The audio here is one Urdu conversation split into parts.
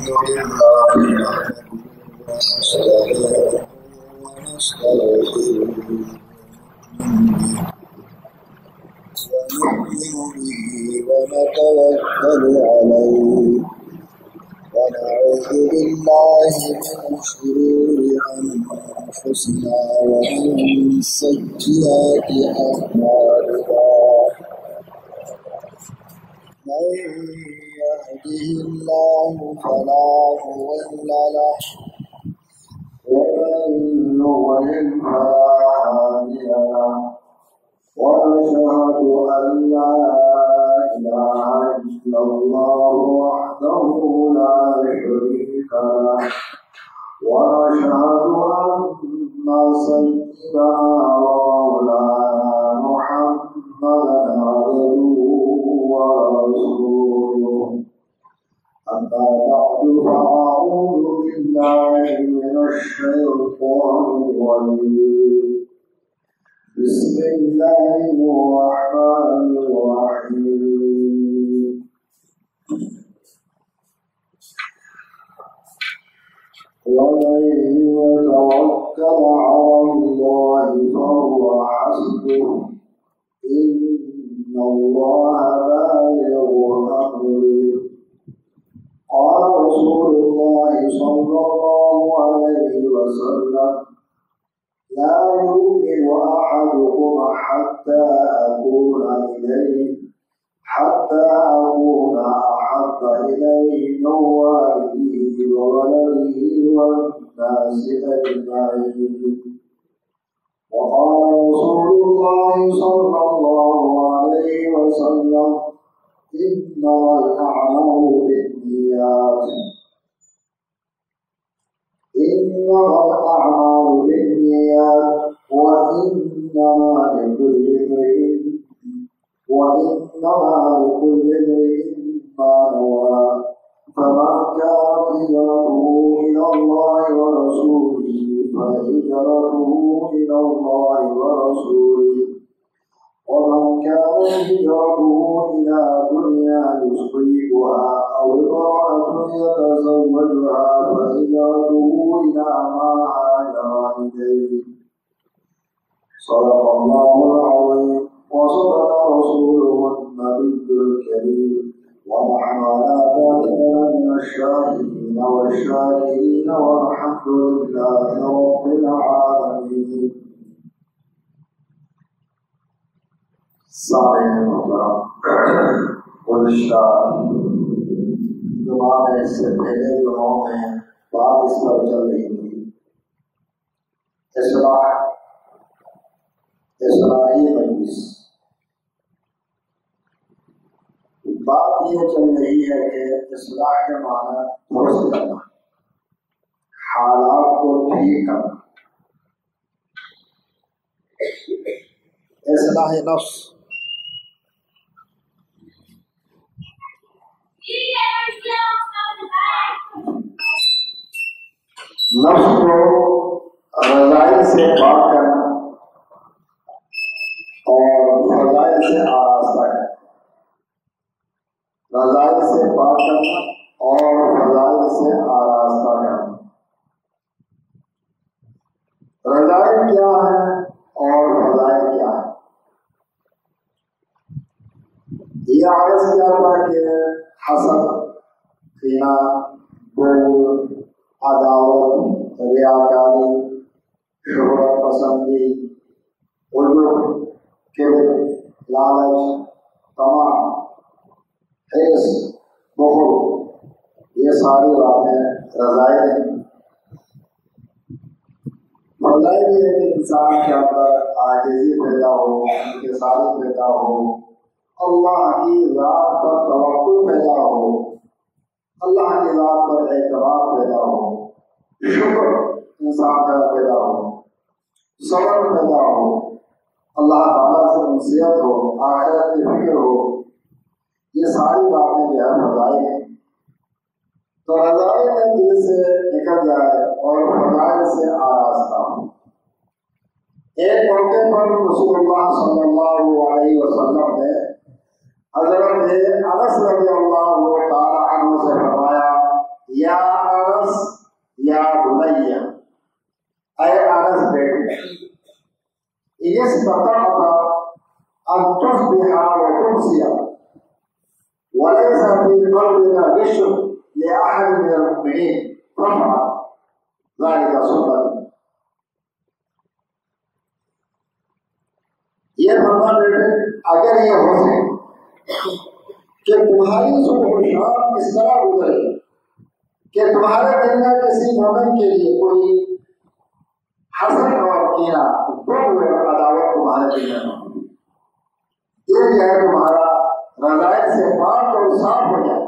ونتوكل عليه ونعوذ بالله من شرور أنفسنا ومن سيئات أعمالنا من يهده الله فلا مضل له ومن يضلل فلا هادي له وأشهد أن لا إله إلا الله وحده لا شريك له وأشهد أن سيدنا ومولانا محمدا عبده ورسوله أما بعد فأعوذ بالله من الشيطان الرجيم بسم الله الرحمن الرحيم ومن يتوكل على الله فهو حسبه إن الله بالغ أمره قال رسول الله صلى الله عليه وسلم لا يؤمن أحدكم حتى أكون أحب إليه من والده وولده والناس أجمعين وقال رسول الله صلى الله عليه وسلم إنما الأعمال بالنيات وإنما لكل امرئ ما نوى فمن كانت هجرته إلى الله ورسوله فهجرته إلى الله ورسوله ومن كانت هجرته إلى دنيا يصيبها أو امرأة يتزوجها فهجرته إلى ما هاجر إليه صدق الله العظيم وصدق رسوله النبي الكريم ونحن على ذلك من الشاهدين والشاكرين والحمد لله رب العالمين. سامعین محترم، گزشتہ جمعہ میں سے پہلے جمعوں میں بات اس پر چل رہی تھی اصلاحی مجلس. بات یہ چل رہی ہے کہ اصلاح کے معنی درست کرنا، حالات کو ٹھیک کرنا، اصلاح نفس. نفس کو رضائی سے پاک کرنا اور فضائل سے آراستہ کرنا. رضائی سے پاک کرنا اور فضائل سے آراستہ کرنا. رضائی کیا ہے اور فضائل کیا ہے؟ یہ عرض کیا تھا کہ حسد، کینہ، بغض، عداوت، ریاکاری، شہرت پسندی، عجب، کبر، لالچ، طمع، حرص، بخل، یہ ساری باتیں رضائل ہیں. فضائل یہ ہے کہ انسان کے اندر عاجزی پیدا ہو، انکساری پیدا ہو، اللہ کی ذات پر توکل پیدا ہو، اللہ کی ذات پر اعتماد پیدا ہو، شکر انسان کا پیدا ہو، صبر پیدا ہو، اللہ تعالیٰ سے انسیت ہو، آخرت کی فکر ہو. یہ ساری باتیں جو ہے فضائل ہیں. تو رضائل میں دل سے نکل جائے اور فضائل سے آراستہ ہو. ایک موقع پر رسول اللہ صلی اللہ علیہ وسلم نے حضرت انس رضی اللہ تعالی عنہ سے فرمایا یا انس یا بنیا، اے انس بیٹے، ان استطعت ان تصبح وتمسي وليس في قلبك غش لاحد من المؤمنين فافعل ذلك سنتي۔ یہ فرمان بیٹے اگر یہ ہو سکے کہ تمہاری صبح و شام اس طرح گزرے کہ تمہارے دل میں کسی مومن کے لیے کوئی حسد اور کینہ، بغض اور عداوت تمہارے دل میں ہو، یہ جو ہے تمہارا رضائل سے پاک اور صاف ہو جائے،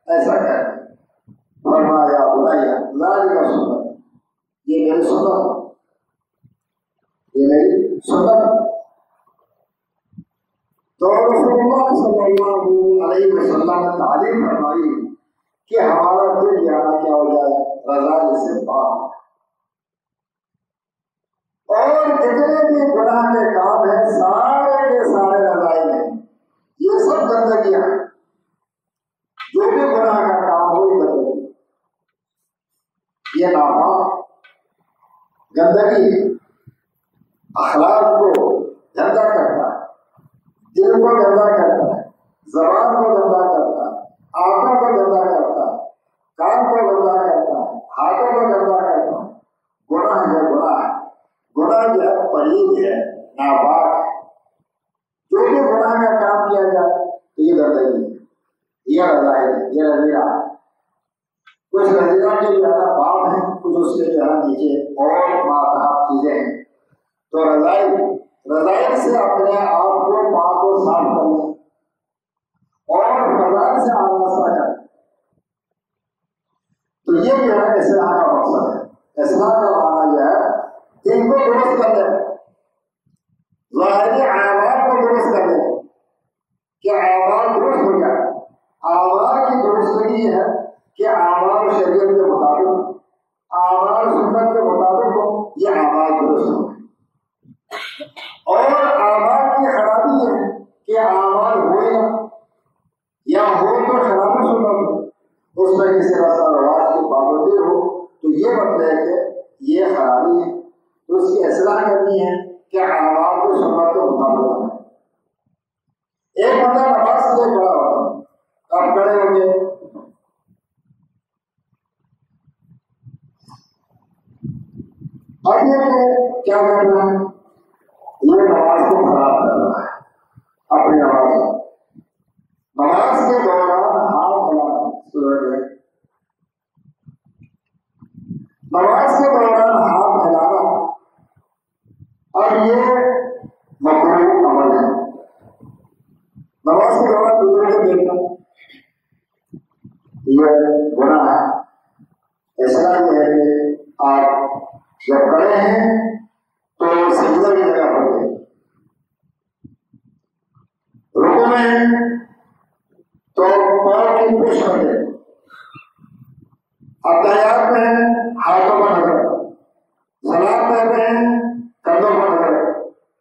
ایسا کر فرمایا بنایا ذالک سنت، یہ میری سنت، یہ میری سنت۔ تو رسول اللہ صلی اللہ علیہ وسلم نے تعلیم فرمائی کہ ہمارا دل یہاں کیا ہو جائے، رضائل سے پاک، اور جتنے بھی گناہ کے کام ہیں سارے کے سارے رضائل ہیں، یہ سب گندگیاں ہیں، جو بھی گناہ کا کام ہو یہ گندگی، یہ ناپاک گندگی اخلاق کو گندا کرتا ہے، دل کو گندا کرتا ہے، زبان کو گندا کرتا ہے، آنکھوں کو گندا کرتا ہے، کان کو گندا کرتا ہے، ہاتھوں کو گندا کرتا ہے۔ گناہ ہے، گناہ ہے، گناہ جو ہے پلید ہے، ناپاک ہے، جو بھی گناہ کا کام کیا جائے تو یہ گندگی ہے، یہ رضائل ہے، یہ رضیعہ ہے۔ کچھ رضیعہ کے جو ہے پاپ ہیں، کچھ اس کے جو ہے نیچے اور ماتحت چیزیں ہیں۔ تو رضائل سے اپنے آپ کو پاک و صاف کر لیں اور فضائل سے آراستہ کریں، تو یہ جو ہے اصلاح کا مقصد ہے۔ اصلاح کا معنی جو ہے دل کو درست کر لیں، ظاہری اعمال کو درست کر لیں کہ اعمال درست ہو جائے۔ اعمال کی درستگی ہے کہ اعمال شریعت کے مطابق، اعمال سنت کے مطابق ہو، یہ اعمال درست ہو۔ اور اعمال کی خرابی ہے کہ اعمال ہوئے یا ہو تو خرابی سنت ہو، اس میں کسی رسم و رواج کی پابندی ہو، تو یہ مطلب ہے کہ یہ خرابی ہے، تو اس کی اصلاح کرنی ہے کہ اعمال کو سنت کے مطابق بنائیں۔ ایک بندہ نماز کے لیے کھڑا ہوتا، آپ کھڑے ہوں گے، اب یہ کیا کرنا ہے، یہ نماز کو خراب کر رہا ہے اپنی نماز کو۔ نماز کے دوران ہاتھ ہلانا، نماز کے دوران ہاتھ ہلانا اب یہ مکروہ عمل ہے۔ نماز کے دوران دوسرے کو دیکھنا یہ گناہ ہے۔ ایسا یہ ہے کہ آپ جب کھڑے ہیں تو سجدہ کی جگہ پر گئے، رکوع میں تو پاؤں کی پوچھ کر دیں، اتحیات میں ہاتھوں پر نظر، سلام کہتے ہیں کندھوں پر نظر،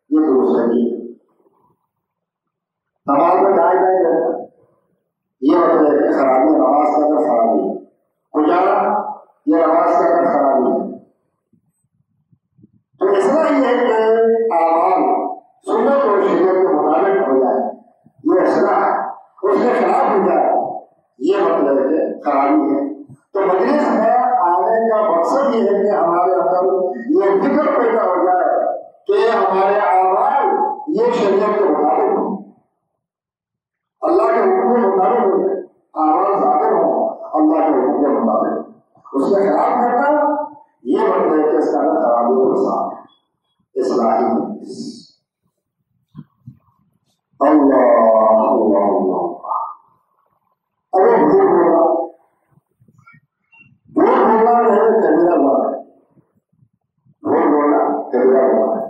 یہ درست نہیں ہے۔ نماز میں دائیں بائیں کرنا یہ مطلب ہے کہ خرابی، نماز کا اندر خرابی ہے، کجانا یہ نماز کا اندر خرابی ہے۔ تو اصلاح یہ ہے کہ اعمال سنت اور شریعت کے مطابق ہو جائے، یہ اصلاح ہے، اس کے خلاف ہو جائے یہ مطلب ہے کہ خرابی ہے۔ تو مجلس میں آنے کا مقصد یہ ہے کہ ہمارے اندر یہ فکر پیدا ہو جائے کہ ہمارے اعمال یہ شریعت کے مطابق ہوں، اللہ کے حکم کے مطابق ہو جائے، اعمال ظاہر ہوں اللہ کے حکم کے مطابق، اس کے خلاف کرنا یہ مطلب ہے کہ اس کا خرابی اور نقصان ہے۔ اصلاحی اللہ اللہ اللہ، اگر جھوٹ بولنا جو ہے کبیرہ گناہ ہے، جھوٹ بولنا کبیرہ گناہ ہے۔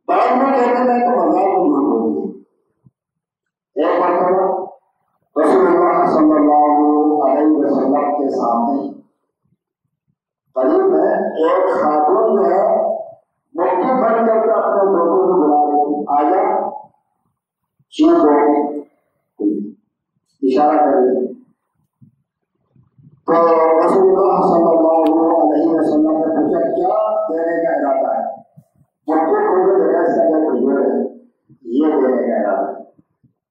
بعض میں کہتے ہیں کہ مذاق میں جھوٹ بولتی ہے۔ ایک مرتبہ رسول اللہ صلی اللہ علیہ وسلم کے سامنے قریب میں ایک خاتون جو ہے مٹھی بن کر کے اپنے بیٹے کو بلا رہی، آیا چین دو اشارہ کر رہی، تو رسول اللہ صلی اللہ علیہ وسلم نے پوچھا کیا دینے کا ارادہ ہے؟ مکے کھول کے ایسا یہ دینے کا ارادہ ہے۔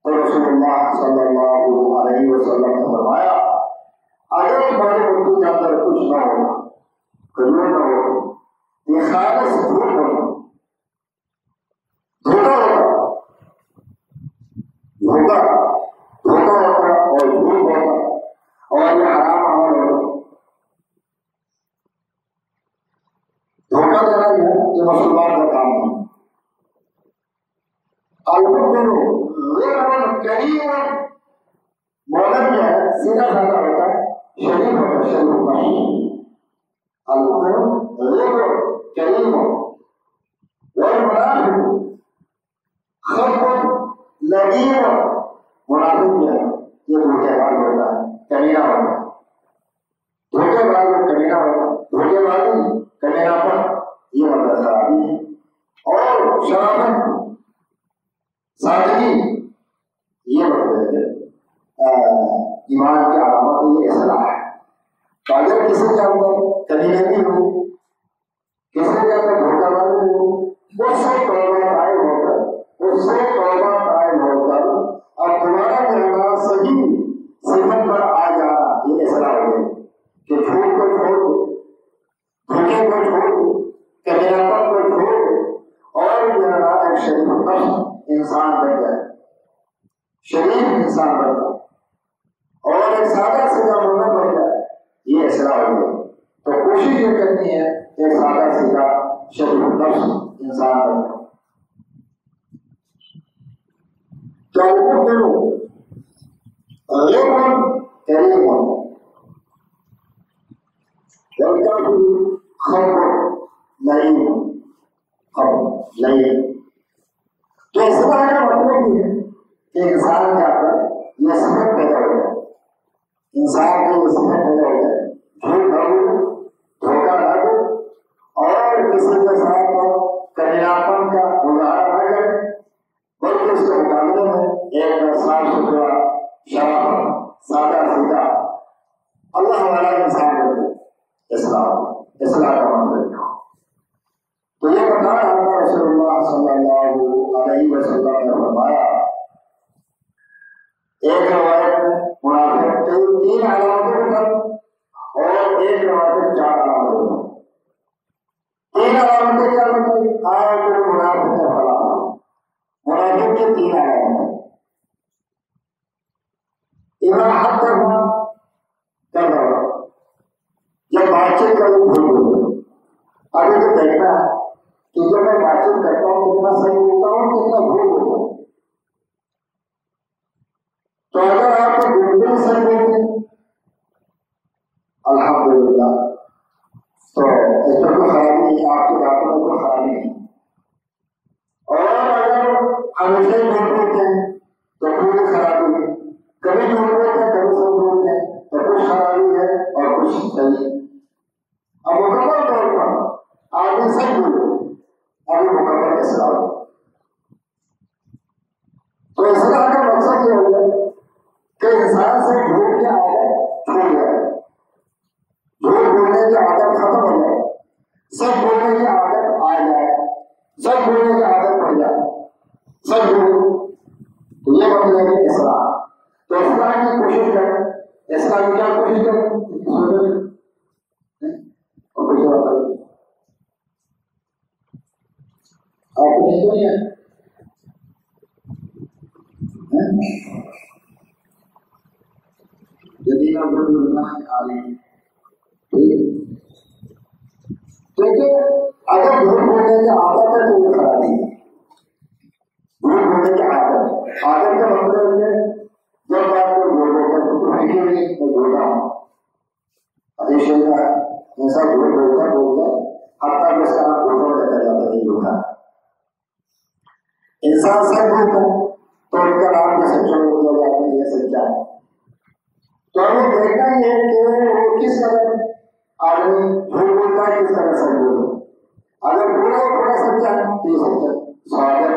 تو رسول اللہ صلی اللہ علیہ وسلم نے فرمایا اگر تمہارے ملک کے اندر کچھ نہ ہوگا، کریے نہ ہوگا، یہ خالص جھوٹ ہوگا، دھوکہ ہوگا، دھوکہ ہوگا اور جھوٹ ہوگا اور یہ حرام عمل ہوگا۔ دھوکہ دینا جو ہے یہ مسلمان کا کام ہے۔ المؤمن غیر کریم مولد جو ہے سیدھا سادہ ہوتا ہے، شریف ہوتا ہے، شریف ہوتا ہے۔ المؤمن غیر کریم والمنافق خب لئیم، منافق جو ہے یہ دھوکے باز ہوتا ہے، کمینہ ہوتا ہے۔ دھوکے باز اور کمینہ ہوتا ہے، دھوکے بازی کمینہ پر یہ مطلب خرابی ہے۔ اور شرافت سادگی یہ مطلب ہے ایمان کی علامت یہ اصلاح ہے۔ تو اگر کسی کے اندر کمینگی ہو، کسی کے اندر دھوکہ بازی ہو، اس سے توبہ قائم ہو کر اور تمہارا کہنا صحیح صفت پر آ جانا یہ اصلاح ہو گئی کہ جھوٹ کو چھوڑ دو، دھوکے کو چھوڑ دو، کمیناپن کو چھوڑ دو اور ایک شریف نفس انسان بن جائے، شریف انسان بن جائے اور ایک سادہ سیدھا مومن بن جائے، یہ اصلاح ہو گئی۔ تو کوشش یہ کرنی ہے ایک سادہ سیدھا شریف نفس انسان بن جائے۔ تو اصلاح کا مطلب یہ ہے کہ انسان کے اندر یہ صفت پیدا ہو جائے، انسان کی یہ صفت پیدا ہو جائے، جھوٹ نہ بولو، دھوکہ نہ دو اور کسی کے ساتھ کمیناپن کا مظاہرہ نہ کرے، بلکہ اس کے مقابلے میں ایک صاف ستھرا شرافت سادہ سیدھا اللہ والا انسان بنے۔ اصلاح کا مطلب تو یہ بتا رہا تھا رسول اللہ صلی اللہ علیہ وسلم نے فرمایا ایک روایت میں منافق تین علامتوں پر اور ایک روایت میں 4 علامتوں پر۔ 3 علامتیں کیا بتائی؟ آیت المنافق فلاح، منافق کی 3 علامتیں۔ اذا حدث كذب، جب بات چیت کروں بھول بولتے۔ ابھی تو دیکھنا ہے کہ جب میں بات چیت کرتا ہوں کتنا صحیح بولتا ہوں کتنا بھول بولتا ہوں۔ تو اگر آپ کو بالکل صحیح بولتے ہیں الحمدللہ تو اس پر کوئی خرابی نہیں، آپ کی باتوں میں کوئی خرابی نہیں۔ اور اگر ہمیشہ ہی بھول بولتے ہیں تو کوئی خرابی نہیں، کبھی جھوٹ بولتے ہیں کبھی سچ بولتے ہیں تو کچھ خرابی ہے اور کچھ صحیح۔ اب مکمل طور پر آدمی سچ بولے ابھی مکمل اصلاح ہو۔ تو اصلاح کا مقصد یہ ہوگا کہ انسان سے جھوٹ کی عادت چھوٹ جائے، جھوٹ بولنے کی عادت ختم ہو جائے، سچ بولنے کی عادت آ جائے، سچ بولنے کی عادت پڑ جائے، سچ بولو۔ تو یہ مطلب ہے اصلاح۔ تو اصلاح کی کوشش کریں، اصلاح کی کیا کوشش کریں؟ آپ کو نہیں ہے جدید دیکھیے اگر جھوٹ بولنے کی عادت ہے تو یہ خرابی ہے۔ جھوٹ بولنے کی عادت کا مطلب ہے جب بات کو جھوٹ بولتا ہے تو فکر نہیں میں بولتا ہوں حدیث شریف ہے ایسا جھوٹ بولتا حتیٰ کہ اس کا نام جھوٹوں میں رکھا جاتا نہیں جھوٹا۔ انسان سچ بولتا ہے تو ان کا نام بھی سچا ہو دیا جاتا ہے، یہ سچا ہے۔ تو ہمیں دیکھنا یہ ہے کہ وہ کس طرح آدمی جھوٹ بولتا ہے، کس طرح سچ بولتا ہے۔ اگر پورا تھوڑا سچا ہے تو یہ سچا سوادت،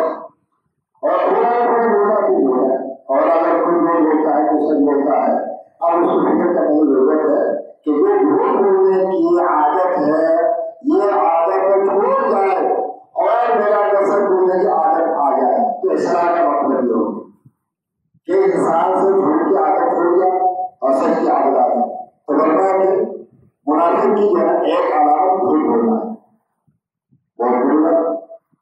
اور پورا تھوڑا بولتا ہے تو جھوٹا ہے۔ اور اگر کوئی جھوٹ بولتا ہے کوئی سچ بولتا ہے اب اس کو فکر کرنے کی ضرورت ہے کہ جو جھوٹ بولنے کی عادت ہے یہ عادت چھوڑ جائے اور میرا قسم بولنے کی عادت آ جائے تو اصلاح کا مطلب یہ ہوگا کہ انسان سے جھوٹ کی عادت چھوڑ جائے اور سچ کی عادت آ جائے. تو بولتا ہے کہ منافق کی جو ہے ایک علامت جھوٹ بولنا ہے. بہت ضرورت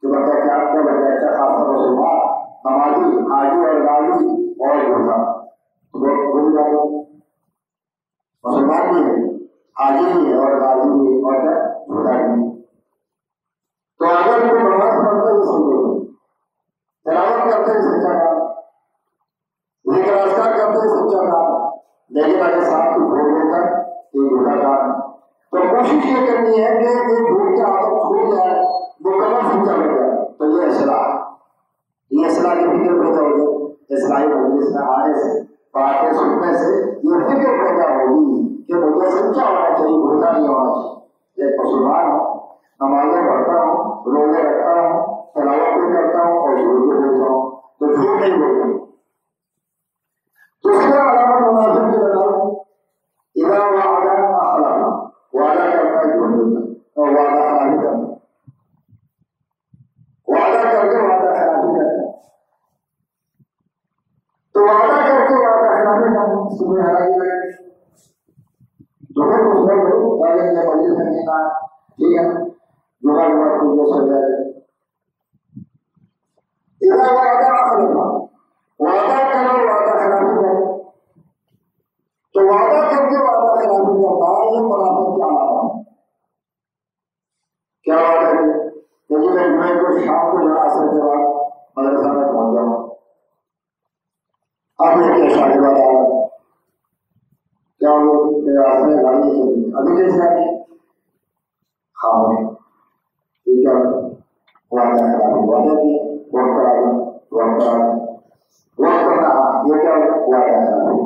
کہ بندہ کیا بندہ اچھا خاصا مسلمان نمازی حاجی اور غازی اور جھوٹا تو بہت بری بات ہے. مسلمان بھی ہے حاجی بھی ہے اور غازی بھی ہے اور کیا جھوٹا بھی ہے. تو اگر کوئی نماز پڑھتا ہے سمجھو تلاوت کرتے ہیں سچا کام ذکر اذکار کرتے ہیں سچا کام لیکن اگر ساتھ کو جھوٹ بولتا ہے یہ جھوٹا کام ہے. تو کوشش یہ کرنی ہے کہ یہ جھوٹ کی عادت چھوٹ جائے مکمل سچا بن جائے. تو یہ اصلاح کی فکر پیدا ہو جائے. اصلاحی مجلس میں آنے سے باتیں سننے سے یہ فکر پیدا ہوگی کہ مجھے سچا ہونا چاہیے جھوٹا نہیں ہونا چاہیے. ایک مسلمان ہوں نمازیں پڑھتا ہوں روزے رکھتا ہوں تلاوت بھی کرتا ہوں اور جھوٹ بھی بولتا ہوں تو جھوٹ نہیں بولتا. دوسرا علامت منافق کی بتاؤ اذا وعد اخلف وعدہ کرتا ہے جھوٹ بولتا اور وعدہ خلافی کرتا ہے. وعدہ کر کے وعدہ خلافی کرتا ہے. تو وعدہ کر کے وعدہ خلافی کرنا صبح حرائی ہے دوسرے کچھ لوگ تاکہ یہ مجلس میں نہیں آئے ٹھیک ہے جمعہ جمعہ کو یہ سو جائے. اذا وعدہ اخلف وعدہ کرو وعدہ خلافی کرو. تو وعدہ کر کے وعدہ خلافی کرتا ہے یہ منافق کی علامت ہے. کیا وعدہ ہے کہ میں جمعے کو شام کو جہاں اثر کے بعد مدرسہ میں پہنچ جاؤں. اب یہ کیا شادی والا آ رہا کیا وہ راستے میں گاڑی نہیں چلتی ابھی کیسے آئے خاموش یہ کیا وعدہ خلافی وعدہ کیا وقت پر آ جاؤں وقت پر آ جاؤں وقت پر نہ یہ کیا وعدہ خلافی.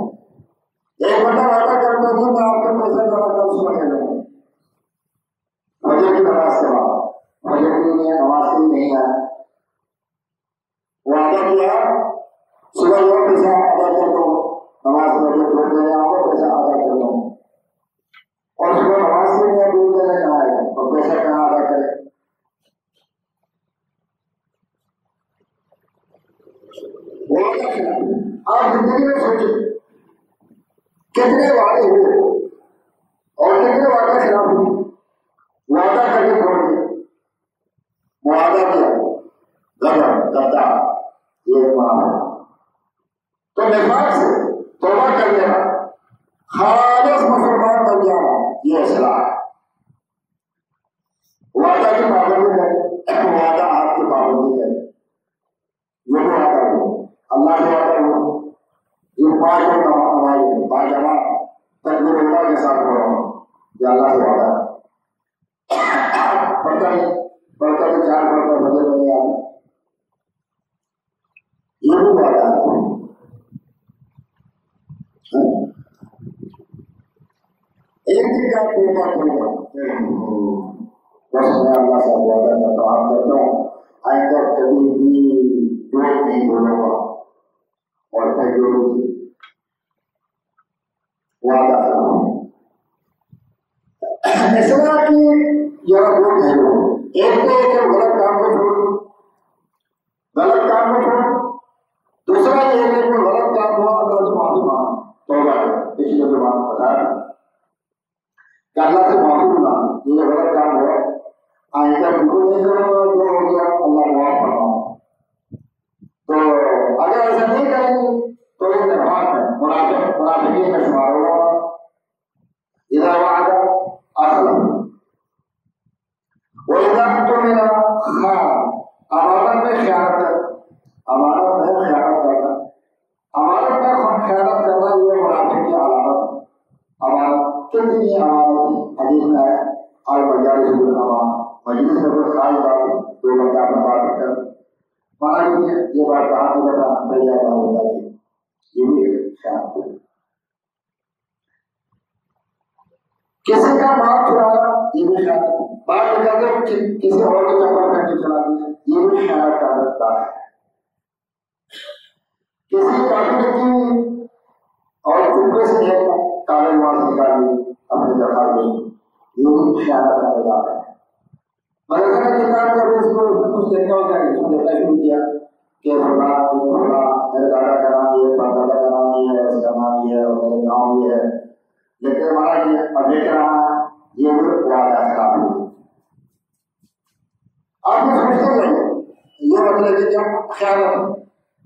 ایک بندہ وعدہ کرتا ہوں میں آپ کا پیسہ جمع کر صبح کے لوں فجر کی نماز کے بعد فجر کے لیے نماز کے لیے نہیں آیا وعدہ کیا صبح جو پیسہ ادا کرتا ہوں نماز میں جو چھوڑ دینے آپ کو پیسہ ادا کرتا ہوں اور صبح نماز کے لیے دور دینے کہاں آئے گا اور پیسہ کہاں ادا کرے. آپ زندگی میں سوچیں کتنے وعدے ہوئے اور کتنے وعدے خلاف ہوئے. وعدہ کر کے چھوڑ دیا وعدہ کیا غدر غدار یہ معاملہ. تو نفاق سے توبہ کر لینا خالص مسلمان بن جانا یہ اصلاح ہے. وعدہ کی پابندی کرے وعدہ آپ کی پابندی کرے یہ وعدہ ہو اللہ کے وعدہ ہو یہ پانچ ہماری باجماعت تکبیر اللہ کے ساتھ ہو رہا ہوں یہ اللہ سے وعدہ ہے. پڑھتا نہیں پڑھتا تو چار پڑھتا بجے نہیں آ یہ بھی وعدہ ہے. ایک دن کا توبہ کروں بس میں اللہ سے وعدہ کرتا ہوں کرتا ہوں آئندہ کبھی بھی جھوٹ نہیں بولوں گا اور پھر وعدہ کروں ایسا کہ ذرا بول نہیں ہو ایک تو کہ غلط کام کو چھوڑ غلط کام کو چھوڑ. دوسرا یہ کہ کوئی غلط کام ہوا اللہ سے معافی مانگ توبہ کر پچھلے زبان بتایا کہ اللہ سے معافی مانگ یہ غلط کام ہوا آئندہ بالکل نہیں کروں گا جو ہو گیا اللہ معاف فرماؤ. تو اگر ایسا نہیں کریں گے تو یہ نفاق ہے منافقین کا شمار ہوگا. اذا وعد اخلف واذا اؤتمن خان امانت میں خیانت کرنا امانت میں خیانت کرنا یہ منافق کی علامت ہے. امانت کتنی امانت حدیث میں ہے اور مجالس مجلس میں کوئی خاص بات دو بندہ اپنا بات کر مانا یہ بات کہاں سے بتانا تیار ہوتا ہے یہ بھی خیانت ہے. کسی کا مال چرانا یہ بھی خیانت. بات کر کے کسی اور کے چکر کر کے چلا دیا یہ بھی خیانت کا سکتا ہے. کسی کافر کی اور چپے سے ایک کاغذ وہاں نکال لی اپنے کی خیانت کا پیدا ہے. مگر میں کتاب کا اس کو کچھ لکھا ہوگا اس میں لکھنا شروع کیا کہ فلاں فلاں میرے دادا کا نام یہ ہے، پردادا کا نام یہ ہے، اس کا نام یہ ہے، اور میرے گاؤں یہ ہے. لیکن ہمارا یہ اب دیکھ رہا یہ بھی وعدہ خراب ہوئی. آپ یہ سوچتے ہیں یہ مطلب ہے کہ خیانت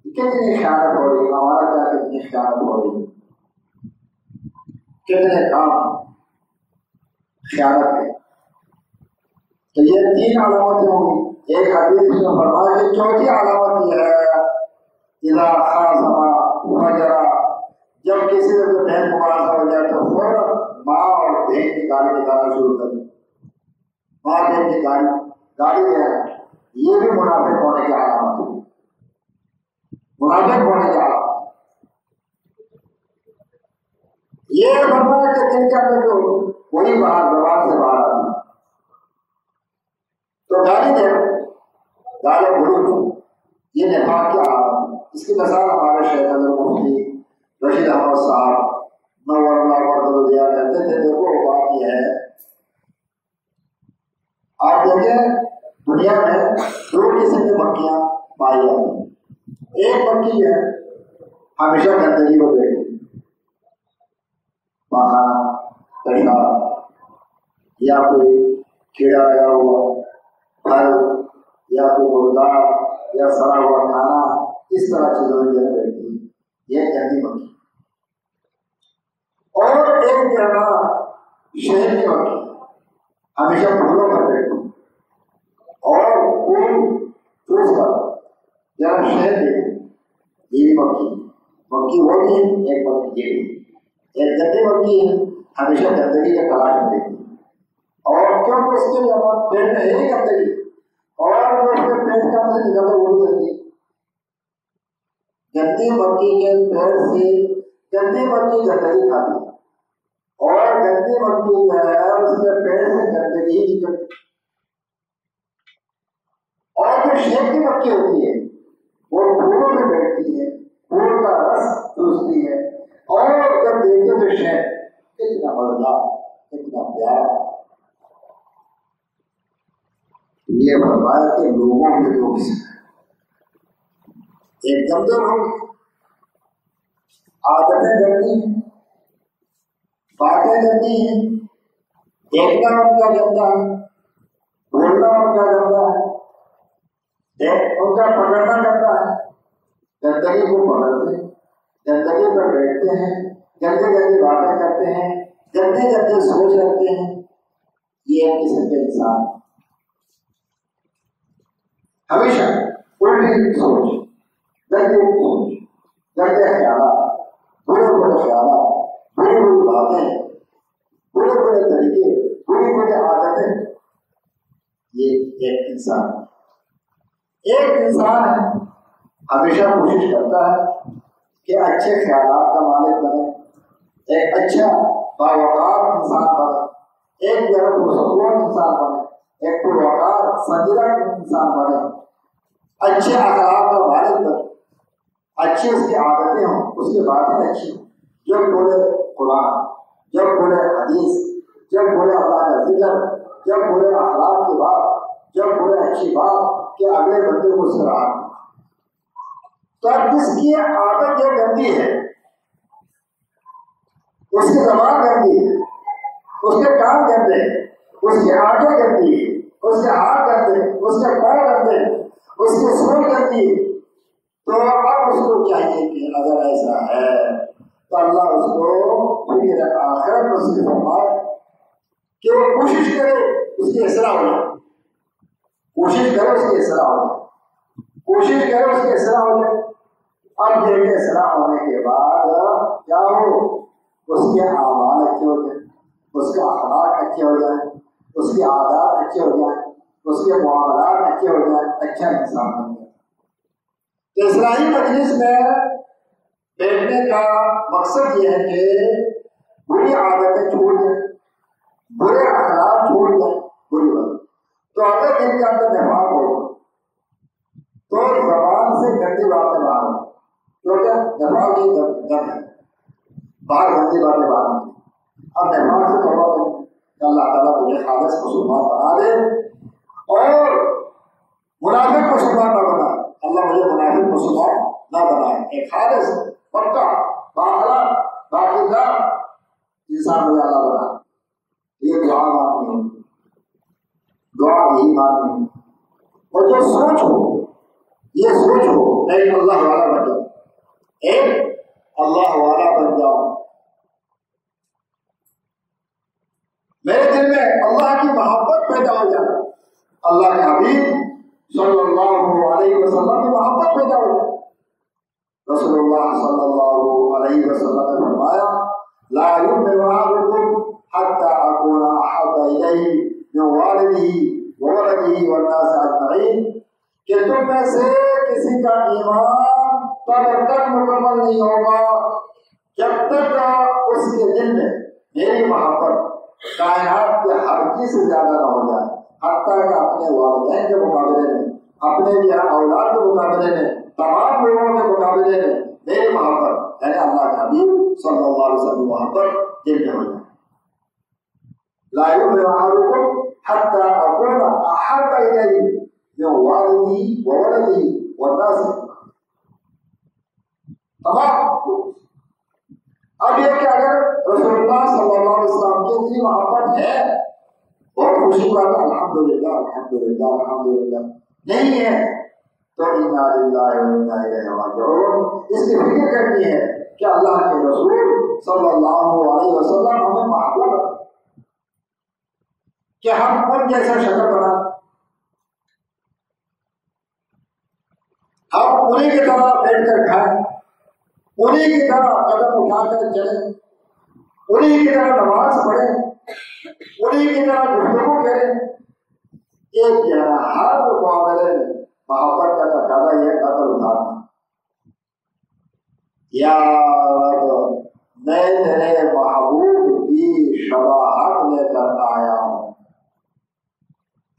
کتنی خیانت ہو رہی ہے، ہمارا کیا کتنی خیانت ہو رہی ہے، کتنے کام خیانت کے. تو یہ تین علامتیں ہوں گی. ایک حدیث میں فرمایا کہ چوتھی علامت یہ ہے اذا خاصم فجر، جب کسی سے کوئی بہن مباحثہ ہو جائے تو فوراً ماں اور بہن کی گالی نکالنا شروع کر دیں. ماں بہن کی گالی دے رہا ہے، یہ بھی منافق ہونے کی علامت ہے. منافق ہونے کی علامت یہ فرمایا کہ دل کے اندر جو وہی باہر زبان سے باہر آتی ہے. تو گالی دے گالے بھولو یہ نفاق کی علامت ہے. اس کی مثال ہمارے شیخ حضرت مفتی رشید احمد صاحب نور اللہ برکت دیا کرتے تھے. دیکھو بات یہ ہے، آپ دیکھیں دنیا میں دو قسم کی مکھیاں پائی جاتی ہیں. ایک مکھی ہے ہمیشہ گندگی میں بیٹھتی، پاخانہ پیشاب یا کوئی کیڑا لگا ہوا پھل یا کوئی مردار یا سڑا ہوا کھانا، اس طرح چیزوں میں بیٹھتی ہے، یہ گندی مکھی. اور ایک جگہ شہر کی مکھی ہمیشہ پھولوں پر بیٹھتی اور پھول چوس کر جب شہر دیکھتی. یہ مکھی وہ بھی ایک مکھی یہ بھی ایک گندی مکھی ہے، ہمیشہ گندگی کا تلاش میں رہتی ہے. اور کیونکہ اس کے پیٹ میں ہے ہی گندگی، اور وہ اس کے پیٹ کا سے نکلتا وہ بھی کرتی ہے. گندی مکھی کے پیٹ سے گندی مکھی گندگی کھاتی ہے، اور گندی مکھی جو ہے اس کے پیٹ سے گندگی ہی نکلتی. اور جو شہد کی مکھی ہوتی ہے وہ پھولوں میں بیٹھتی ہے، پھول کا رس چوستی ہے، اور جب دیکھتے تو شہد کتنا مزیدار کتنا پیارا. یہ فرمایا کہ لوگوں کے لوگ ایک دم تو لوگ عادتیں گندی ہیں، باتیں گندی ہیں، دیکھنا ان کا گندا ہے، بولنا ان کا گندا ہے، ان کا پکڑنا گندا ہے. گندگی کو پکڑتے ہیں، گندگی پر بیٹھتے ہیں، گندی گندی باتیں کرتے ہیں، گندے گندے سوچ رکھتے ہیں. یہ ایک قسم کے انسان ہمیشہ الٹی سوچ، گندی سوچ، گندے خیالات، برے برے خیالات، بری بری باتیں، برے برے طریقے، بری بری عادتیں. یہ ایک انسان ہے. ایک انسان ہے ہمیشہ کوشش کرتا ہے کہ اچھے خیالات کا مالک بنے، ایک اچھا باوقار انسان بنے، ایک جو ہے پرسکون انسان بنے، ایک پروقار سنجیدہ انسان بنے، اچھے اخلاق کا مالک بنے، اچھی اس کی عادتیں ہوں، اس کی باتیں اچھی ہوں. جب بولے قرآن، جب بولے حدیث، جب بولے اللہ کا ذکر، جب بولے اخلاق کی بات، جب بولے اچھی بات کہ اگلے بندے کو اس سے راحت. تو اب جس کی عادت جو گندی ہے، اس کی زبان گندی ہے، اس کے کان گندے ہیں، اس کی آنکھیں گندی ہے، اس کے ہاتھ گندے ہیں، اس کے پیر گندے ہیں، اس کی سوچ گندی ہے. تو اب اس کو چاہیے کہ اگر ایسا ہے تو اللہ اس کو پھر آخرت نصیب فرمائے کہ وہ کوشش کرے اس کی اصلاح ہو جائے، کوشش کرے اس کی اصلاح ہو جائے، کوشش کرے اس کی اصلاح ہو جائے. اب یہ کہ اصلاح ہونے کے بعد کیا ہو، اس کے اعمال اچھے ہو جائیں، اس کے اخلاق اچھے ہو جائیں، اس کی عادات اچھے ہو جائیں، اس کے معاملات اچھے ہو جائیں، اچھا انسان بن جائے. تو اصلاحی مجلس میں بیٹھنے کا مقصد یہ ہے کہ بری عادتیں چھوڑ جائیں، برے اخلاق چھوڑ جائیں، بری بات. تو اگر دل کے اندر نفاق ہو تو زبان سے گندی باتیں باہر ہو، کیونکہ نفاق کی گند ہے، باہر گندی باتیں باہر نہیں. اب نفاق سے توبہ کریں کہ اللہ تعالیٰ مجھے خالص مسلمان بنا دے اور منافق مسلمان نہ بنائے. اللہ مجھے منافق مسلمان نہ بنائے. ایک خالص پکا باخلا باقیدار انسان مجھے اللہ بنائے. یہ دعا مانگنی ہے, دعا یہی مانگنی ہے. اور جو سوچ ہو, یہ سوچ ہو ایک اللہ والا بن جاؤ, ایک اللہ والا بن جاؤ. میرے دل میں اللہ کی محبت پیدا ہو جائے, اللہ کے حبیب صلی اللہ علیہ وسلم کی محبت پیدا ہو جائے. رسول اللہ صلی اللہ علیہ وسلم نے فرمایا لا یؤمن احدکم حتی اکون احب الیہ من والدہ وولدہ والناس اجمعین, کہ تم میں سے کسی کا ایمان تب تک مکمل نہیں ہوگا جب تک اس کے دل میں میری محبت کائنات کے ہر چیز سے زیادہ نہ ہو جائے, حتیٰ کہ اپنے والدین کے مقابلے میں, اپنے اولاد کے مقابلے میں, تمام لوگوں کے مقابلے میں میری محبت یعنی اللہ کے حبیب صلی اللہ علیہ وسلم کی محبت دل میں ہو جائے. لا یؤمن احدکم حتی اکون احب الیہ من والدہ وولدہ والناس تمام. اب یہ کہ اگر رسول اللہ صلی اللہ علیہ وسلم کی اتنی محبت ہے, بہت خوشی بات ہے, الحمدللہ الحمدللہ الحمدللہ. نہیں ہے تو انا للہ و انا الیہ راجعون. اس کی فکر کرنی ہے کہ اللہ کے رسول صلی اللہ علیہ وسلم ہمیں محبوب ہے کہ ہم ان جیسا شکل بنا, ہم انہیں کی طرح بیٹھ کر کھائیں, انہیں کی طرح قدم اٹھا کر چلیں, انہیں کی طرح نماز پڑھیں, انہیں کی طرح گفتگو کریں. ایک جنا ہر معاملے میں محبت کا تقاضا یہ قدر اٹھانا. یا رب میں تیرے محبوب کی شباہت لے کر آیا ہوں,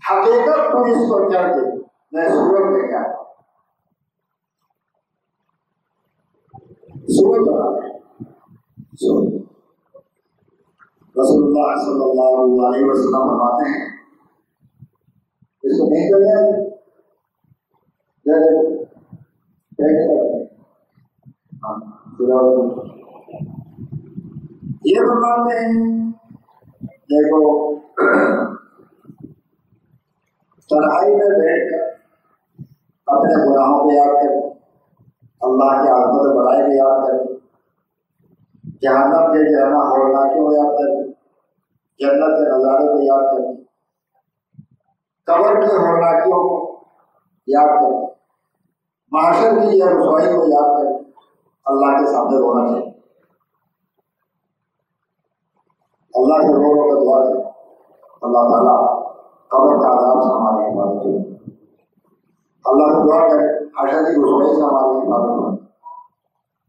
حقیقت تو اس کو کر دے, میں صورت لے کے آیا. صورت بنا رسول اللہ صلی اللہ علیہ وسلم فرماتے ہیں, اس کو نہیں کر یہ فرماتے ہیں دیکھو تنہائی میں بیٹھ کر اپنے گناہوں کو یاد کریں, اللہ کی عظمت بڑائی کو یاد کریں, جہنم کے جہنم ہولناکیوں کو یاد کریں, جنت کے نظارے کو یاد کریں, قبر کی ہولناکیوں کو یاد کریں, معاشر کی یہ رسوائی کو یاد کریں. اللہ کے سامنے رونا چاہیے, اللہ سے رو رو کر دعا کریں اللہ تعالیٰ قبر کا عذاب سے ہماری حفاظت کریں. اللہ سے دعا کریں حشر کی رسوائی سے ہماری حفاظت کریں.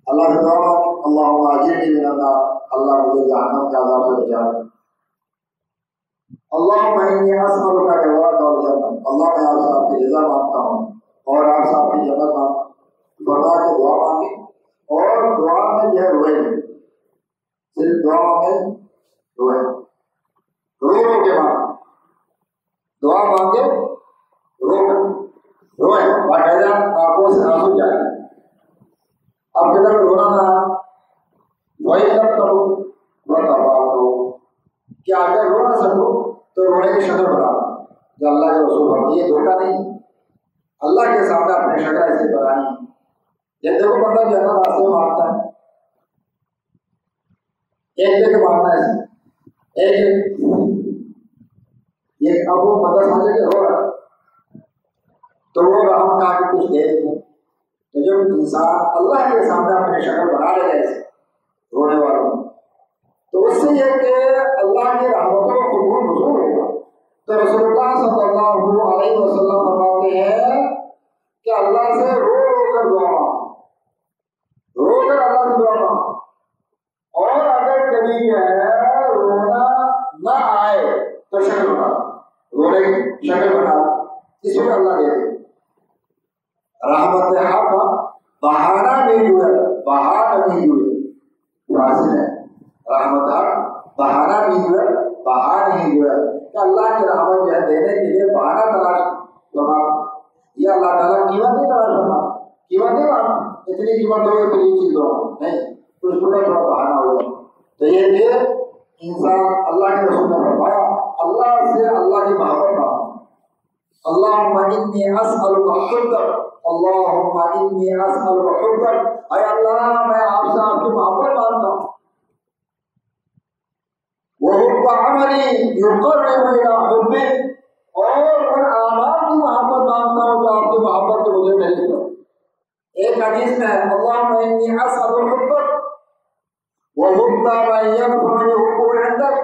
اللہ سے دعا کریں اللہم اجرنی من النار, اللہ مجھے جہنم کے عذاب سے بچا دے. اللہم انی اسألک رضاک والجنہ, اللہ میں آپ سے آپ کی رضا مانگتا ہوں اور آپ سے آپ کی جنت مانگتا ہوں. فرما کے دعا مانگے اور دعا میں یہ روئے, صرف دعا میں روئے, رو رو کے مانگے, دعا مانگے رو کر روئے, باقاعدہ آنکھوں سے آنسو جائے. اب کدھر رونا نہ وہی لب کرو بتاوا دو, کیا اگر رو نہ سکو تو رونے کی شکل بنا جو اللہ کے رسول فرمائے. یہ دھوکہ نہیں, اللہ کے سامنے اپنی شکل ایسی بنانی. یہ دیکھو بندہ جو ہے نا راستے مانگتا ہے, ایک جگہ مانگنا ہے, ایک یہ اب وہ بندہ سمجھے کہ رو رہا تو وہ ہم کہا کہ کچھ دے دیں. تو جب انسان اللہ کے سامنے اپنی شکل بنا لے گا ایسے رونے والوں تو اس سے یہ کہ اللہ کی رحمتوں کو قبول حضور ہوگا. تو رسول اللہ صلی اللہ علیہ وسلم فرماتے ہیں کہ اللہ سے رو رو کر دعا مانگو, رو کر اللہ سے دعا مانگو. اور اگر کبھی رونا نہ آئے تو شکل بنا, رونے کی شکل بنا, اس میں اللہ دے دے. رحمت حق بہانا نہیں ہوئے, بہانا نہیں ہوئے, واضح ہے. رحمت حق بہانا نہیں ہوئے, بہا نہیں ہوئے کہ اللہ لینے کے لیے بہانہ تلاش کرنا. یہ اللہ تعالیٰ قیمت نہیں تلاش کرنا, قیمت نہیں مانگنا, اتنی قیمت ہوگی تو یہ چیز ہوگا نہیں, کچھ تھوڑا تھوڑا بہانہ ہوگا. تو یہ کہ انسان اللہ کے رسول نے فرمایا اللہ سے اللہ کی محبت مانگو. اللہم انی اسألک حبک, اللہم انی اسألک حبک, اے اللہ میں آپ سے آپ کی محبت مانگتا ہوں. وحب عملی یقرب الی حبک, اور ان اعمال کی محبت مانگتا ہوں جو آپ کی محبت کو مجھے مل جائے. ایک حدیث میں ہے اللہم انی اسألک حبک وحب من ينفعني حبه عندك,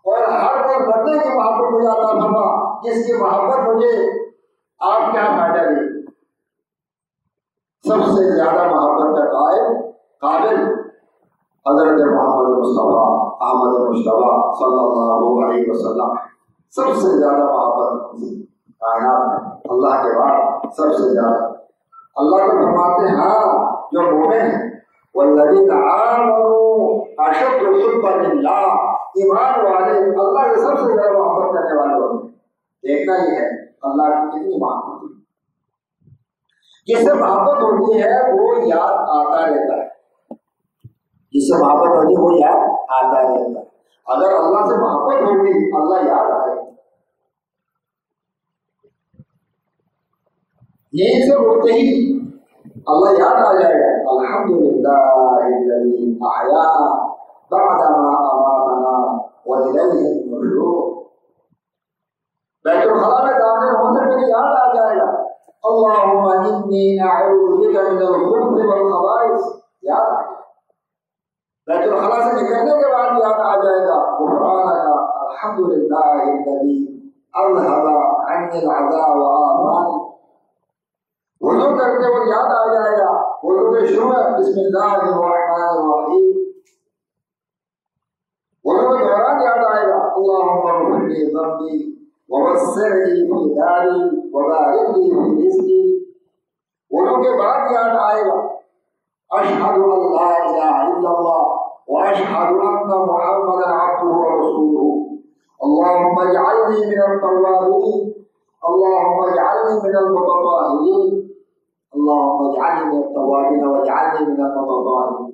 اور ہر کوئی بندے کی محبت مجھے عطا فرما جس کی محبت مجھے آپ کیا فائدہ دی. سب سے زیادہ محبت کا قابل حضرت محمد مصطفیٰ احمد مصطفیٰ صلی اللہ علیہ وسلم. سب سے زیادہ محبت کائنات میں اللہ کے بعد سب سے زیادہ. اللہ کو فرماتے ہیں ہاں جو مومن ہیں والذین آمنوا اشد حبا للہ, ایمان والے اللہ کے سب سے زیادہ محبت کرنے والے ہوتے ہیں. دیکھنا یہ ہے اللہ کی کتنی محبت ہوتی ہے. جس سے محبت ہوتی ہے وہ یاد آتا رہتا ہے, جس سے محبت ہوتی ہے وہ یاد آتا رہتا ہے. اگر اللہ سے محبت ہوگی اللہ یاد آئے گا. نیند سے اٹھتے ہی اللہ یاد آ جائے گا الحمدللہ الذی احیانا بعدما اماتنا والیہ النشور. بیت الخلاء میں داخل ہونے سے پہلے یاد آ جائے گا اللہم انی اعوذ بک من الخبث والخبائث, یاد آ جائے گا. بیت الخلاء سے نکلنے کے بعد یاد آ جائے گا غفرانک الحمدللہ الذی اذھب عنی العزاء وعافانی. وضو کرتے وقت یاد آ جائے گا وضو کے شروع میں بسم اللہ الرحمن الرحیم. وضو کے دوران یاد آئے گا اللہم اغفر لی ذنبی ووسع لی فی داری وبارک لی فی رزقی. وضو کے بعد یاد آئے گا اشہد ان لا الہ الا اللہ واشہد ان محمدا عبدہ ورسولہ. اللہم اجعلنی من التوابین, اللہم اجعلنی من المتطہرین, اللہم اجعلنی من التوابین واجعلنی من المتطہرین.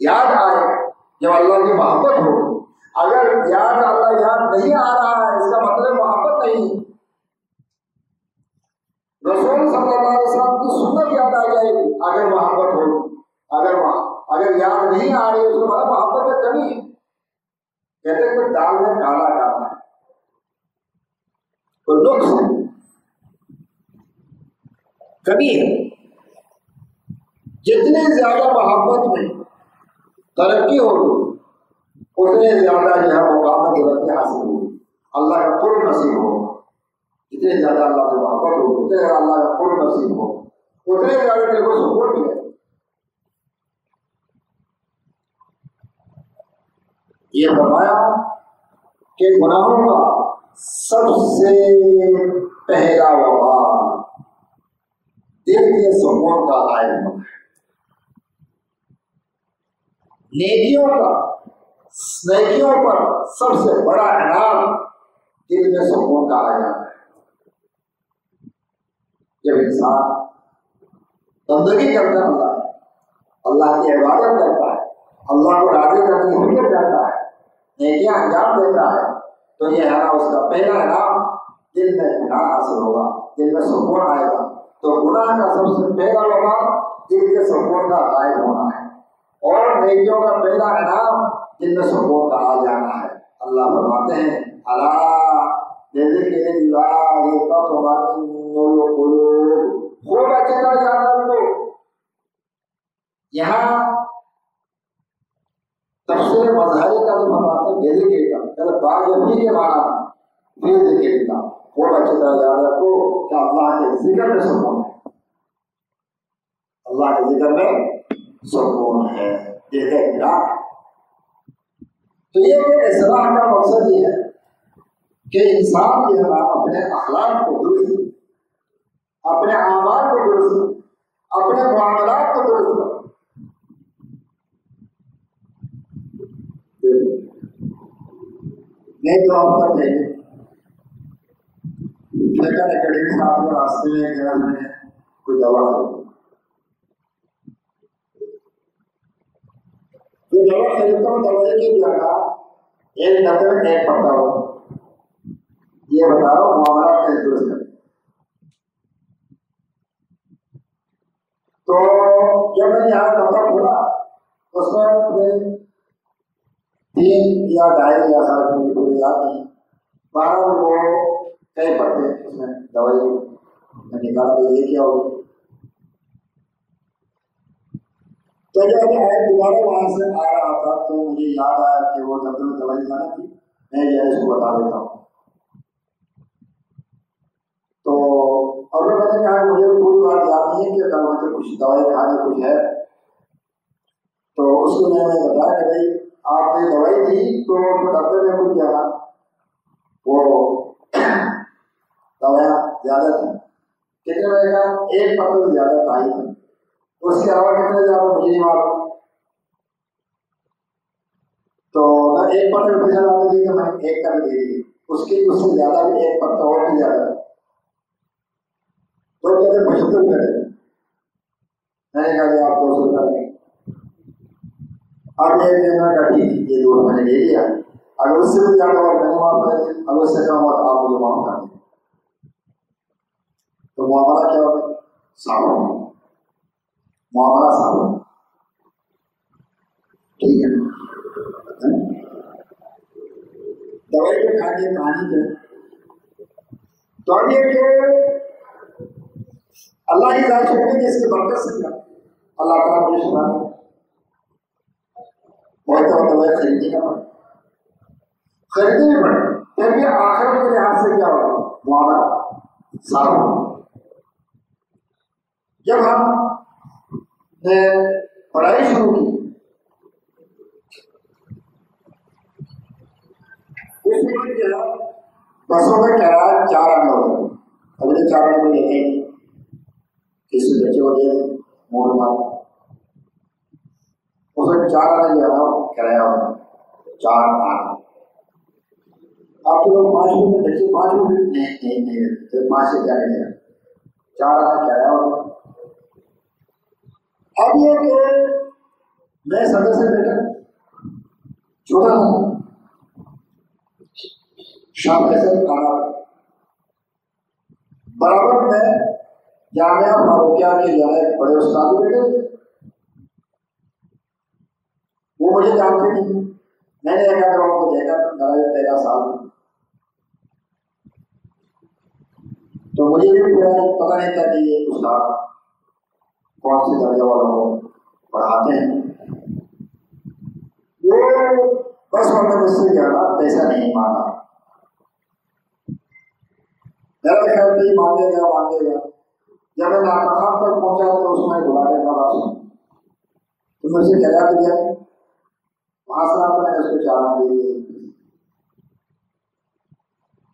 یاد آئے جب اللہ کی محبت ہو. اگر یاد اللہ یاد نہیں آ رہا ہے اس کا مطلب محبت نہیں. رسول صلی اللہ علیہ وسلم کی سنت یاد آ جائے گی اگر محبت ہوگی. اگر یاد نہیں آ رہی اس کا مطلب محبت میں کمی ہے. کہتے کوئی دال میں کالا ڈالنا ہے, کوئی نقص ہے, کمی ہے. جتنی زیادہ محبت میں ترقی ہوگی اتنے زیادہ جو ہے مقام بلندی حاصل ہوگی, اللہ کا قرب نصیب ہوگا. جتنے زیادہ اللہ سے محبت ہوگی اتنے زیادہ اللہ کا قرب نصیب ہوگا, اتنے زیادہ تیرے کو سکون ملے. یہ فرمایا کہ گناہوں کا سب سے پہلا وبال دل کے سکون کا غائب ہونا ہے. نیکیوں پر سب سے بڑا انعام دل میں سکون کا آ جاتا ہے. جب انسان بندگی کرتا ہے اللہ کی عبادت کرتا ہے, اللہ کو راضی کرنے کی فکر کرتا ہے, نیکیاں انجام دیتا ہے, تو یہ ہے نا اس کا پہلا انعام دل میں اطمینان حاصل ہوگا, دل میں سکون آئے گا. تو گناہ کا سب سے پہلا وبال دل کے سکون کا غائب ہونا ہے, اور نیکیوں کا پہلا انعام دل میں سکون کا آ جانا ہے. اللہ فرماتے ہیں الا بذکر اللہ تطمئن القلوب. خوب اچھی طرح یاد رکھو, یہاں تفسیر مظہری کا جو فرماتے ہیں بذکر کا پہلے باغی کے معنی پھر ذکر کا. خوب اچھی طرح یاد رکھو کہ اللہ کے ذکر میں سکون ہے, اللہ کے ذکر میں سکون ہے, دل کا اطمینان. تو یہ کہ اصلاح کا مقصد یہ ہے کہ انسان جو ہے اپنے اخلاق کو درست, اپنے اعمال کو درست, اپنے معاملات کو درست. نہیں 2 ہفتہ پہلے لیکن اکیڈمی صاحب کو راستے میں گیا، میں نے کوئی دوا خریدی، جو دوا خریدتا ہوں دوائی کی جگہ ایک ڈبے میں 1 پتا ہو، یہ بتا رہا ہوں معاملات کا درست ہے۔ تو جب میں نے یہاں ڈبہ کھولا اس میں 3 یا 2.5 یا 7 مجھے پورے یاد نہیں، 12 وہ کئی پتے اس میں دوائی میں نکالا تو یہ کیا ہوگا۔ تو جب میں دوبارہ وہاں سے آ رہا تھا تو مجھے یاد آیا کہ وہ ڈبے میں دوائی لانا تھی، میں یہ اس کو بتا دیتا ہوں۔ تو اور میں نے کہا مجھے پوری بات یاد نہیں ہے کہ دوا کے کچھ دوائی کھانے کچھ ہے، تو اس کو میں نے بتایا کہ بھائی آپ نے دوائی دی تو ڈبے میں کچھ کیا وہ دوائیاں زیادہ تھیں، کتنے بجے کا 1 پتہ زیادہ تھا ہی تھا، اس کے علاوہ کتنے زیادہ مجھے نہیں معلوم۔ تو نہ 1 پتہ کا پیسہ لاتے تھے کہ میں 1 کر دے دی، اس سے زیادہ بھی 1 پتہ اور بھی زیادہ، تو کہتے 75 روپئے تھے، میں نے کہا آپ 200 روپئے، اب یہ دینا کا ٹھیک یہ 2 میں نے لے لیا، اگر اس سے بھی زیادہ اور میں نے معاف کر دیا، اگر اس سے کم ہوا تو آپ مجھے معاف کر دیں، تو معاملہ کیا ہوگا؟ صاف ہوگا، معاملہ صاف ہوگا، ٹھیک ہے۔ دوائی کے کھانے کہانی ہے تو اب یہ کہ اللہ کی ذات شکر جس کی برکت سے کیا اللہ تعالیٰ مجھے شفا دے، بہت زیادہ دوائی خریدنے کا پڑے، خریدنے پڑے، پھر بھی آخرت کے لحاظ سے کیا ہوگا؟ معاملہ صاف ہوگا۔ جب ہم نے پڑھائی شروع کی اس میں کیا بسوں کا کرایہ 4 آنے ہوتا ہے، اگلے 4 آنے کو لیتے ہیں کسی بچے کو دے دیں موڑ مار، اس میں 4 آنے جو ہے کرایہ ہوتا ہے 4 آنے۔ آپ کے لوگ 5 روپئے بچے 5 روپئے نہیں پھر 5 سے کیا کرے گا، 4 آنے کرایہ ہوتا ہے۔ اب یہ کہ میں صدر سے بیٹا چھوٹا تھا، شام ایسے کھانا برابر میں جامعہ فاروقیہ کے جو ہے بڑے استاد بیٹے تھے، وہ مجھے جانتے نہیں، میں نے ایک آدھ کو دیکھا تو میرا 13 سال میں، تو مجھے بھی پتہ نہیں تھا کہ یہ استاد کون سے درجے والوں کو پڑھاتے ہیں، وہ بس مطلب اس سے زیادہ پیسہ نہیں مانگا، میرا خیال تھی مانگے گا، جب میں ناکام تک پہنچا تو اس میں بلا کے بات سن تو مجھ سے کہہ تو جائے وہاں سے آپ نے اس کو چالان دے دی،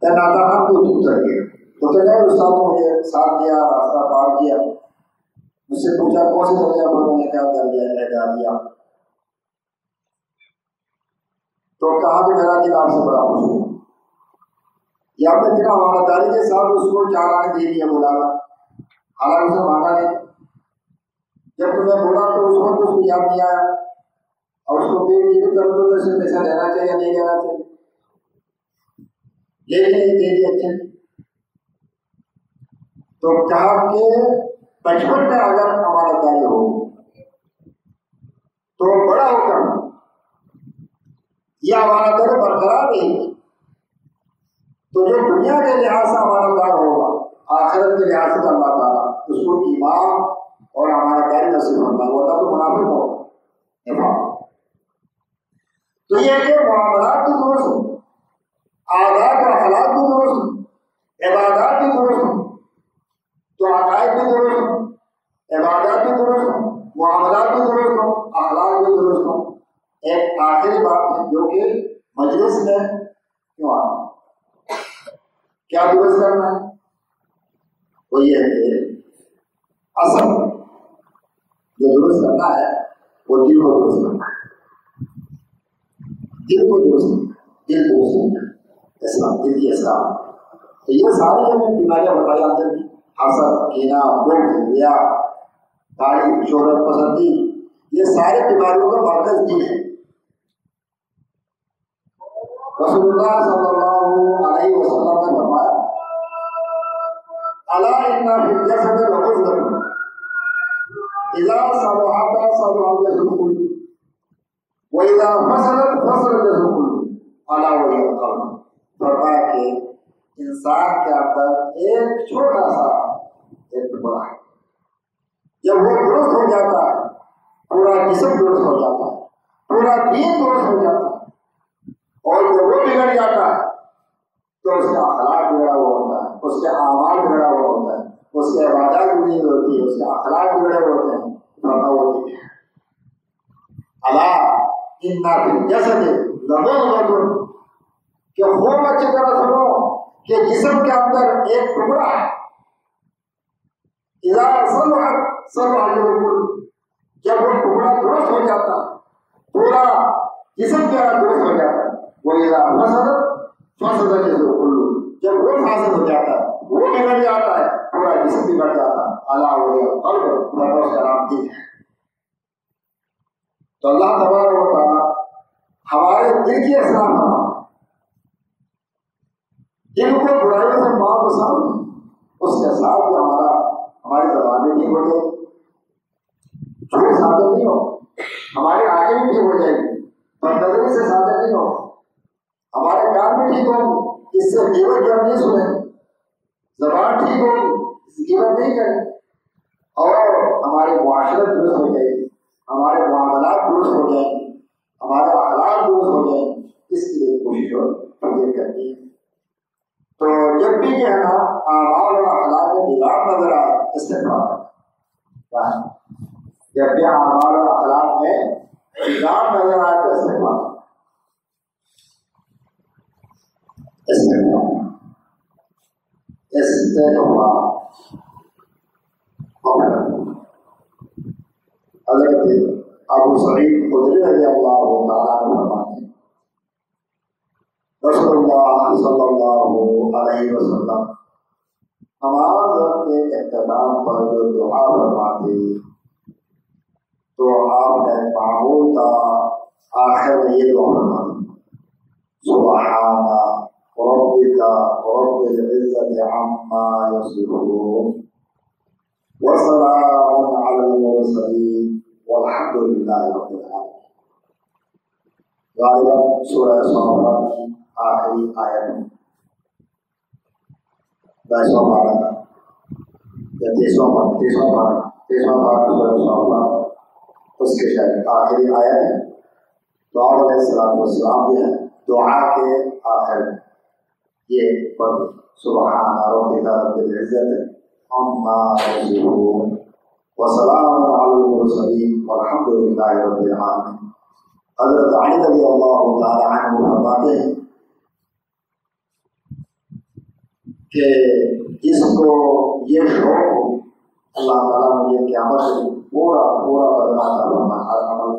میں ناکام کو اتر گیا، تو کیا استاد نے مجھے ساتھ دیا، راستہ پار کیا، مجھ سے پوچھا کون سے درجہ پر میں نے کیا درجہ ادا دیا، تو کہا کہ میرا دل آپ سے بڑا خوش ہوا، یا میں اتنا امانتداری کے ساتھ اس کو 4 آنے دے دیا بولا گا، حالانکہ اسے مانگا نہیں، جب تمہیں بولا تو اس وقت اس کو یاد نہیں آیا، اور اس کو یہ کر دو تو اسے پیسہ دینا چاہیے یا نہیں دینا چاہیے، لیکن یہ دے دیا اچھا۔ تو کہا کہ بچپن میں اگر امانتداری ہو تو بڑا ہو کر یہ امانتداری برقرار رہے گی، تو جو دنیا کے لحاظ سے امانتدار ہوگا آخرت کے لحاظ سے اللہ تعالیٰ اس کو ایمان اور امانتداری نصیب ہوتا ہے، ورنہ تو منافق ہوگا نفاق۔ تو یہ کہ معاملات بھی درست ہوں، عادات و اخلاق بھی درست ہوں، عبادات بھی درست ہوں، تو عقائد بھی درست ہوں، عبادات بھی درست ہوں، معاملات بھی درست ہوں، اخلاق بھی درست ہوں۔ ایک آخری بات ہے جو کہ مجلس میں کیوں آنا ہے، کیا درست کرنا ہے، وہ یہ ہے کہ اصل جو درست کرنا ہے وہ دل کو درست کرنا ہے، دل کو درست کرنا ہے، دل درست کرنا ہے۔ اسلام دل کی اسلام. یہ ساری ہمیں بیماریاں بتائی اندر کی، حسد، کینہ، بغض، ریا، تعریف، شہرت پسندی، یہ سارے بیماریوں کا مرکز دل ہے. رسول اللہ صلی اللہ علیہ وسلم نے فرمایا الا ان فی الجسد لمضغۃ اذا صلحت صلح الجسد كله واذا فسدت فسد الجسد كله الا وهي القلب. فرمایا کہ انسان کے اندر ایک چھوٹا سا ایک ٹکڑا ہے، جب وہ درست ہو جاتا ہے پورا جسم درست ہو جاتا ہے، پورا دین درست ہو جاتا ہے. اور جب وہ بگڑ جاتا ہے تو اس کا اخلاق بگڑا ہوا ہوتا ہے، اس کے اعمال بگڑا ہوا ہوتا ہے، اس کی عبادات بگڑی ہوئی ہوتی ہے، اس کے اخلاق بگڑے ہوئے ہوتے ہیں. الا ان فی الجسد لمضغۃ، کہ خوب اچھی طرح سنو کہ جسم کے اندر ایک ٹکڑا ہے. اذا صلحت صلح الجسد كله، جب وہ ٹکڑا درست ہو جاتا ہے پورا جسم کا درست ہو جاتا ہے. وَإِذَا فَسَدَتْ فَسَدَ الْجَسَدُ كُلُّهُ، جب وہ فاسد ہو جاتا ہے، وہ بگڑ جاتا ہے، پورا جسم بگڑ جاتا ہے. الا وهي القلب، اور اس کا نام دل ہے. تو اللہ تبارک و تعالیٰ ہمارے دل کی اصلاح فرماتا ہے. دل کو برائیوں سے پاک و صاف، اس کے ساتھ ہی ہماری زبانیں ٹھیک ہو جائے، جھوٹ صادق نہیں ہو، ہماری آنکھیں بھی ٹھیک ہو جائیں گی، بدنظری سے صادق نہیں ہو، ہمارے کان بھی ٹھیک ہوں گے، اس سے غیبت جب نہیں سنیں، زبان ٹھیک ہوگی، غیبت نہیں کریں، اور ہماری معاشرت درست ہو جائے گی، ہمارے معاملات درست ہو جائیں گے، ہمارے اخلاق درست ہو جائیں گے. اس کے لیے کوشش اور فکر کرنی ہے. تو جب بھی جو ہے نا اعمال اور اخلاق میں بگاڑ نظر آئے استغفار کرنا. جب بھی اعمال اور اخلاق میں بگاڑ نظر آئے تو استغفار حضرت ابو سعید خدری رضی اللہ تعالیٰ عنہ فرماتے ہیں رسول اللہ صلی اللہ علیہ وسلم نماز کے اختتام پر جو دعا فرماتے تو آپ نے معمول کا آخر میں یہ دعا فرماتے سبحان ربک رب العزت عما یصفون وسلام علی المرسلین والحمد للہ رب العالمین. غالباً سورہ صافات کی آخری آیت میں 22واں پارہ یا 23واں پارہ سورہ صافات اس کے شاید آخری آیت ہے. تو آپ علیہ السلام والسلام جو ہے دعا کے آخر میں یہ پڑھ سبحان ربک رب العزت عما یصفون وسلام علی المرسلین والحمد للہ رب العالمین. حضرت علی رضی اللہ تعالی عنہ فرماتے ہیں کہ جس کو یہ شوق ہو اللہ تعالیٰ مجھے قیامت سے پورا بدلا کرنا ہر عمل،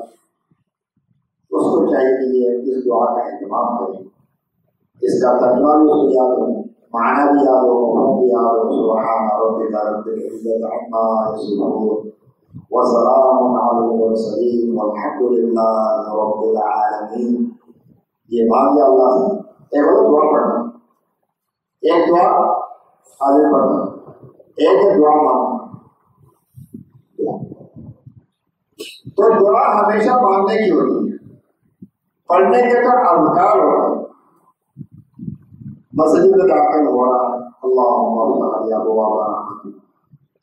اس کو چاہیے کہ یہ اس دعا کا اہتمام کرے، اس کا ترجمہ بھی اس کو یاد ہو، معنی بھی یاد ہو، مفہوم بھی یاد ہو. سبحان ربک رب العزت عما یصفون وسلام علی المرسلین والحمد للہ رب العالمین. یہ مانگے اللہ سے. ایک اور دعا پڑھنا، ایک دعا حاضر پڑھنا، ایک دعا مانگنا. تو دعا ہمیشہ مانگنے کی ہوتی ہے، پڑھنے کے تو اذکار ہوتا ہے. مسجد میں داخل ہو رہا ہے اللہم افتح لی ابواب رحمتک،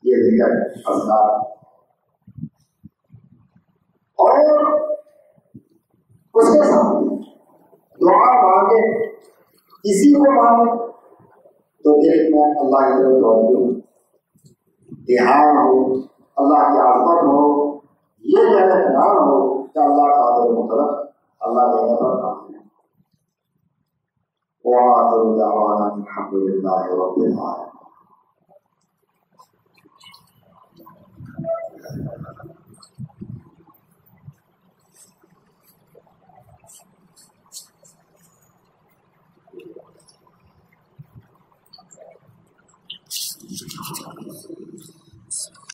یہ ذکر اذکار. اور اس کے ساتھ دعا مانگے، کسی کو مانگے تو دل میں اللہ کی طرف توجہ، دھیان ہو، اللہ کی عظمت ہو، یہ جو ہے خیال ہو کہ اللہ قادر مطلق، اللہ دینے پر قادر ہے. وآخر دعوانا الحمد للہ رب العالمین.